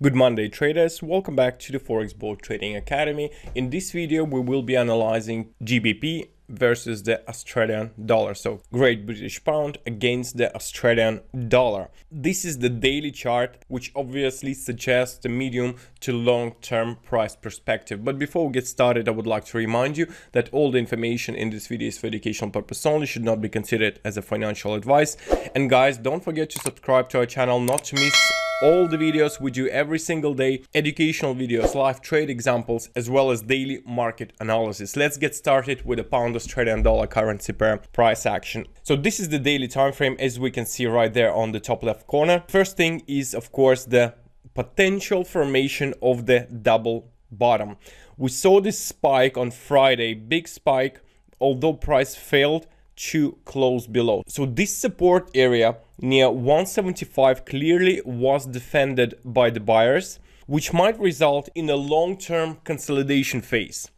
Good Monday traders, welcome back to the Forex Board Trading Academy. In this video we will be analyzing GBP versus the Australian dollar, so Great British Pound against the Australian dollar. This is the daily chart, which obviously suggests the medium to long-term price perspective. But before we get started, I would like to remind you that all the information in this video is for educational purpose only, should not be considered as a financial advice. And guys, don't forget to subscribe to our channel not to miss all the videos we do every single day, educational videos, live trade examples, as well as daily market analysis. Let's get started with the pound Australian dollar currency pair price action. So this is the daily time frame, as we can see right there on the top left corner. First thing is, of course, the potential formation of the double bottom. We saw this spike on Friday, big spike, although price failed to close below. So this support area near 175 clearly was defended by the buyers, which might result in a long-term consolidation phase.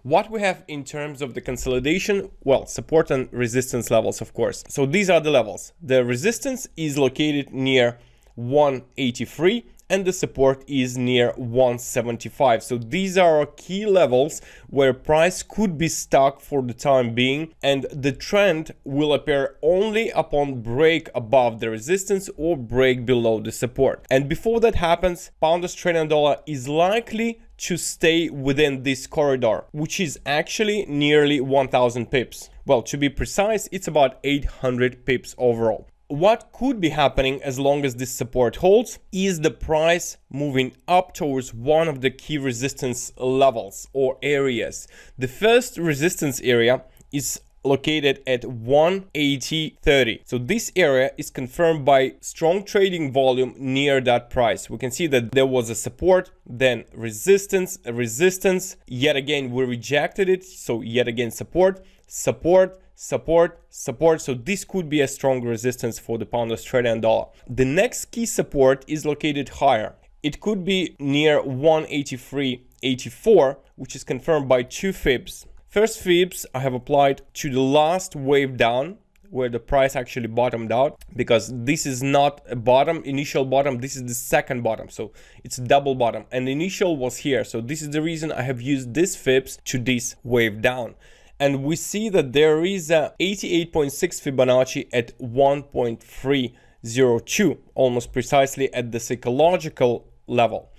What we have in terms of the consolidation, well, support and resistance levels, of course. So these are the levels. The resistance is located near 183 and the support is near 175. So these are our key levels where price could be stuck for the time being, and the trend will appear only upon break above the resistance or break below the support. And before that happens, pound Australian dollar is likely to stay within this corridor, which is actually nearly 1000 pips. Well, to be precise, it's about 800 pips overall. What could be happening as long as this support holds is the price moving up towards one of the key resistance levels or areas. The first resistance area is located at 180.30. So this area is confirmed by strong trading volume near that price. We can see that there was a support, then resistance, a resistance. Yet again, we rejected it. So yet again, support, support, support, support. So this could be a strong resistance for the pound Australian dollar. The next key support is located higher. It could be near 183.84, which is confirmed by two fibs. First fibs I have applied to the last wave down where the price actually bottomed out, because this is not a bottom, initial bottom, this is the second bottom, so it's a double bottom, and the initial was here. So this is the reason I have used this fibs to this wave down. And we see that there is a 88.6 Fibonacci at 1.302, almost precisely at the psychological level.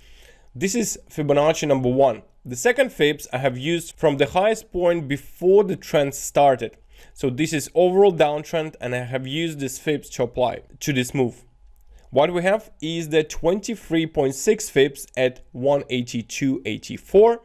This is Fibonacci number one. The second fibs I have used from the highest point before the trend started. So this is overall downtrend, and I have used this fibs to apply to this move. What we have is the 23.6 fibs at 182.84.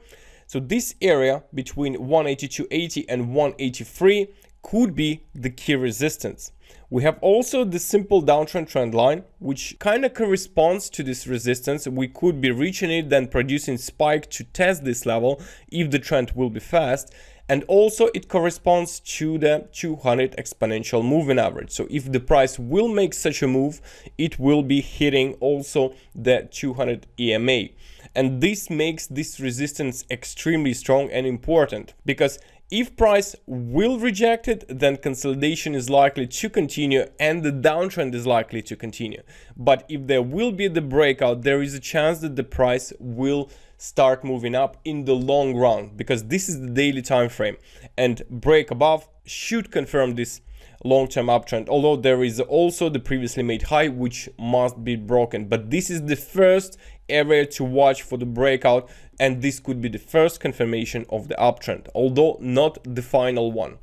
So this area between 182.80 and 183 could be the key resistance. We have also the simple downtrend trend line, which kind of corresponds to this resistance. We could be reaching it, then producing spike to test this level if the trend will be fast. And also it corresponds to the 200 exponential moving average. So if the price will make such a move, it will be hitting also the 200 EMA. And this makes this resistance extremely strong and important, because if price will reject it, then consolidation is likely to continue and the downtrend is likely to continue. But if there will be the breakout, there is a chance that the price will start moving up in the long run, because this is the daily time frame, and break above should confirm this long-term uptrend, although there is also the previously made high which must be broken. But this is the first area to watch for the breakout, and this could be the first confirmation of the uptrend, although not the final one.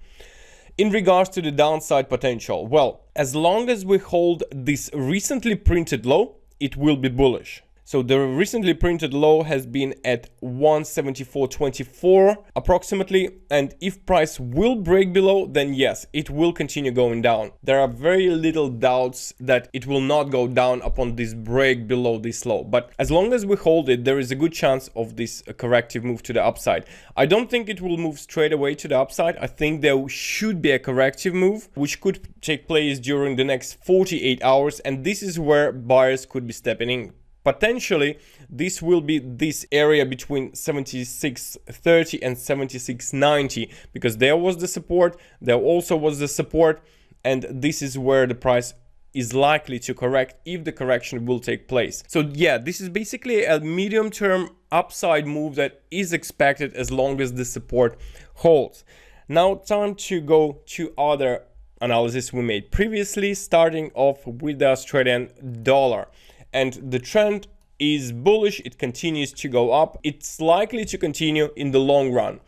In regards to the downside potential, well, as long as we hold this recently printed low, it will be bullish. So the recently printed low has been at 174.24 approximately, and if price will break below, then yes, it will continue going down. There are very little doubts that it will not go down upon this break below this low, but as long as we hold it, there is a good chance of this corrective move to the upside. I don't think it will move straight away to the upside. I think there should be a corrective move which could take place during the next 48 hours, and this is where buyers could be stepping in. Potentially, this will be this area between 76.30 and 76.90, because there was the support, there also was the support, and this is where the price is likely to correct if the correction will take place. So yeah, this is basically a medium-term upside move that is expected as long as the support holds. Now time to go to other analysis we made previously, starting off with the Australian dollar. And the trend is bullish, it continues to go up, it's likely to continue in the long run.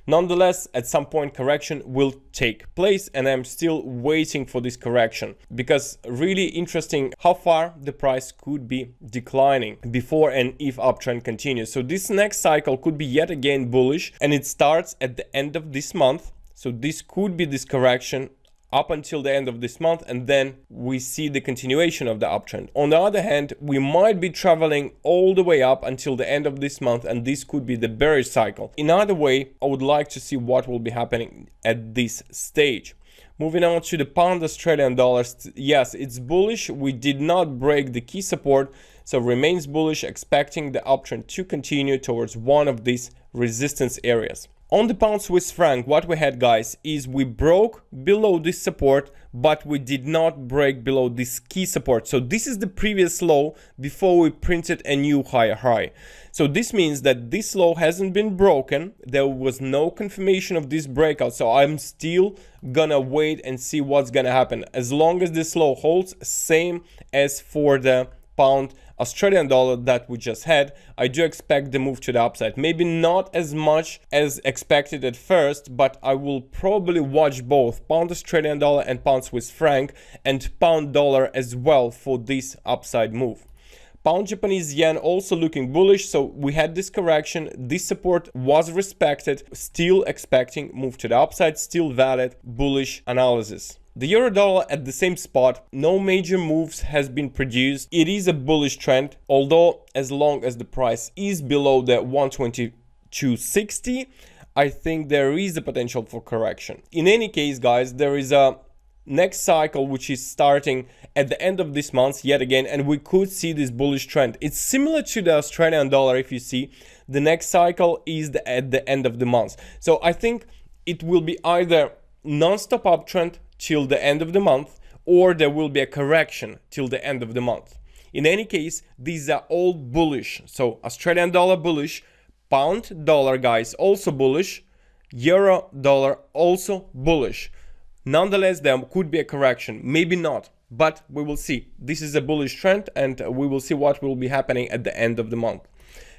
Nonetheless, at some point correction will take place, and I'm still waiting for this correction, because really interesting how far the price could be declining before and if uptrend continues. So this next cycle could be yet again bullish, and it starts at the end of this month. So this could be this correction up until the end of this month, and then we see the continuation of the uptrend. On the other hand, we might be traveling all the way up until the end of this month, and this could be the bearish cycle. In either way, I would like to see what will be happening at this stage. Moving on to the pound Australian dollars, yes, it's bullish. We did not break the key support, so remains bullish, expecting the uptrend to continue towards one of these resistance areas. On the pound Swiss franc, what we had, guys, is we broke below this support, but we did not break below this key support. So this is the previous low before we printed a new higher high. So this means that this low hasn't been broken. There was no confirmation of this breakout. So I'm still gonna wait and see what's gonna happen. As long as this low holds, same as for the pound Australian dollar that we just had, I do expect the move to the upside. Maybe not as much as expected at first, but I will probably watch both pound Australian dollar and pound Swiss franc and pound dollar as well for this upside move. Pound Japanese yen also looking bullish, so we had this correction, this support was respected, still expecting move to the upside, still valid bullish analysis. The euro dollar at the same spot, no major moves has been produced. It is a bullish trend, although as long as the price is below the 122.60, I think there is a potential for correction. In any case, guys, there is a next cycle which is starting at the end of this month yet again, and we could see this bullish trend. It's similar to the Australian dollar. If you see, the next cycle is at the end of the month. So I think it will be either non-stop uptrend till the end of the month, or there will be a correction till the end of the month. In any case, these are all bullish. So Australian dollar bullish, pound dollar, guys, also bullish, euro dollar also bullish. Nonetheless, there could be a correction, maybe not, but we will see. This is a bullish trend, and we will see what will be happening at the end of the month.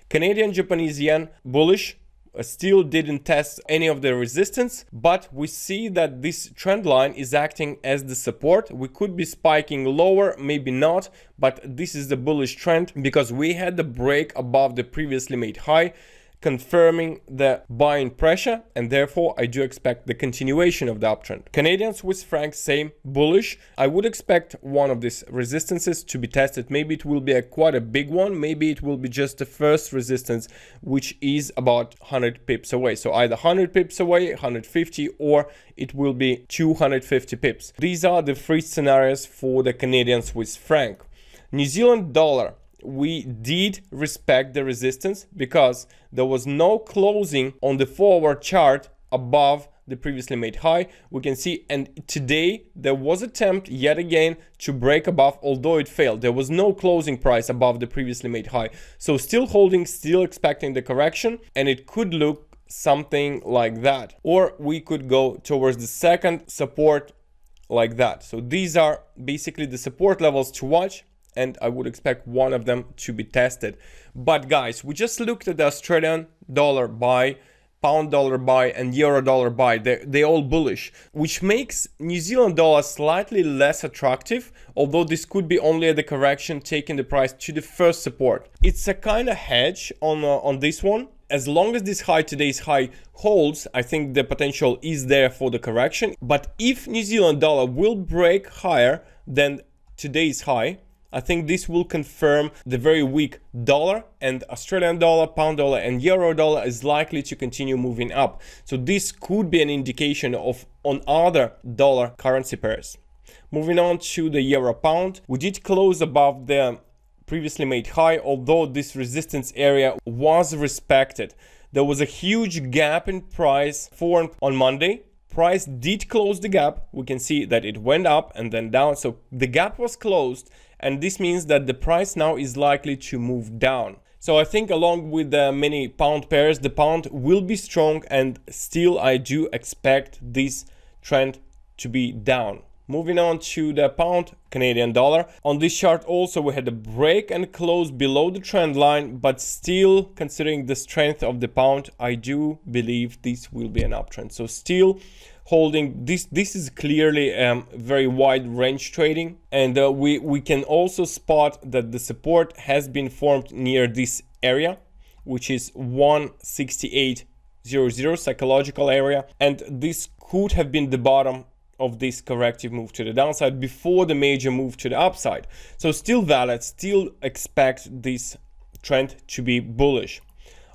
Canadian Japanese yen bullish, still didn't test any of the resistance, but we see that this trend line is acting as the support. We could be spiking lower, maybe not, but this is the bullish trend because we had the break above the previously made high, confirming the buying pressure, and therefore I do expect the continuation of the uptrend. Canadian Swiss franc, same, bullish. I would expect one of these resistances to be tested. Maybe it will be quite a big one. Maybe it will be just the first resistance, which is about 100 pips away. So either 100 pips away, 150, or it will be 250 pips. These are the three scenarios for the Canadian Swiss franc. New Zealand dollar, we did respect the resistance because there was no closing on the forward chart above the previously made high. We can see, and today there was attempt yet again to break above, although it failed. There was no closing price above the previously made high. So still holding, still expecting the correction, and it could look something like that. Or we could go towards the second support like that. So these are basically the support levels to watch, and I would expect one of them to be tested. But guys, we just looked at the Australian dollar buy, pound dollar buy, and euro dollar buy. They're all bullish, which makes New Zealand dollar slightly less attractive, although this could be only the correction taking the price to the first support. It's a kind of hedge on this one. As long as this high, today's high, holds, I think the potential is there for the correction. But if New Zealand dollar will break higher than today's high, I think this will confirm the very weak dollar, and Australian dollar, pound dollar, and euro dollar is likely to continue moving up. So this could be an indication of on other dollar currency pairs. Moving on to the euro pound, we did close above the previously made high, although this resistance area was respected. There was a huge gap in price formed on Monday, price did close the gap. We can see that it went up and then down. So the gap was closed, and this means that the price now is likely to move down. So I think along with the many pound pairs, the pound will be strong, and still I do expect this trend to be down. Moving on to the pound Canadian dollar. On this chart also we had a break and close below the trend line, but still considering the strength of the pound, I do believe this will be an uptrend. So still holding this is clearly very wide range trading, and we can also spot that the support has been formed near this area, which is 168.00 psychological area, and this could have been the bottom of this corrective move to the downside before the major move to the upside. So still valid, still expect this trend to be bullish.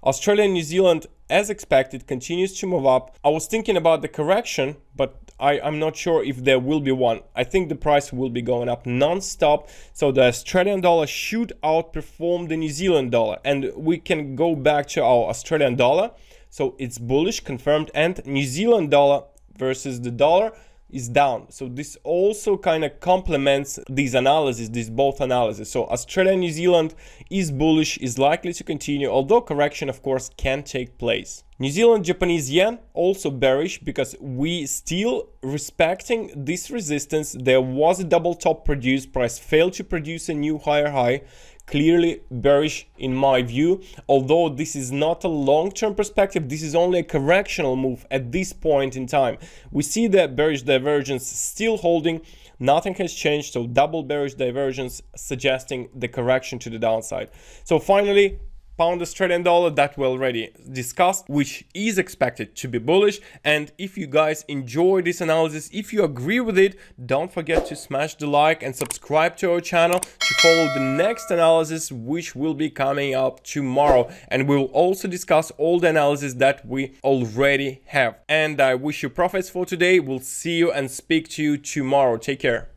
Australia and New Zealand, as expected, continues to move up. I was thinking about the correction, but I'm not sure if there will be one. I think the price will be going up non-stop, so the Australian dollar should outperform the New Zealand dollar, and we can go back to our Australian dollar. So it's bullish, confirmed, and New Zealand dollar versus the dollar is down. So this also kind of complements these analysis, these both analysis. So Australia and New Zealand is bullish, is likely to continue, although correction of course can take place. New Zealand Japanese yen also bearish, because we still respecting this resistance. There was a double top produced, price failed to produce a new higher high. Clearly bearish in my view, although this is not a long-term perspective. This is only a correctional move at this point in time. We see the bearish divergence still holding, nothing has changed, so double bearish divergence suggesting the correction to the downside. So finally, pound Australian dollar, that we already discussed, which is expected to be bullish. And if you guys enjoy this analysis, if you agree with it, don't forget to smash the like and subscribe to our channel to follow the next analysis, which will be coming up tomorrow. And we will also discuss all the analysis that we already have. And I wish you profits for today. We'll see you and speak to you tomorrow. Take care.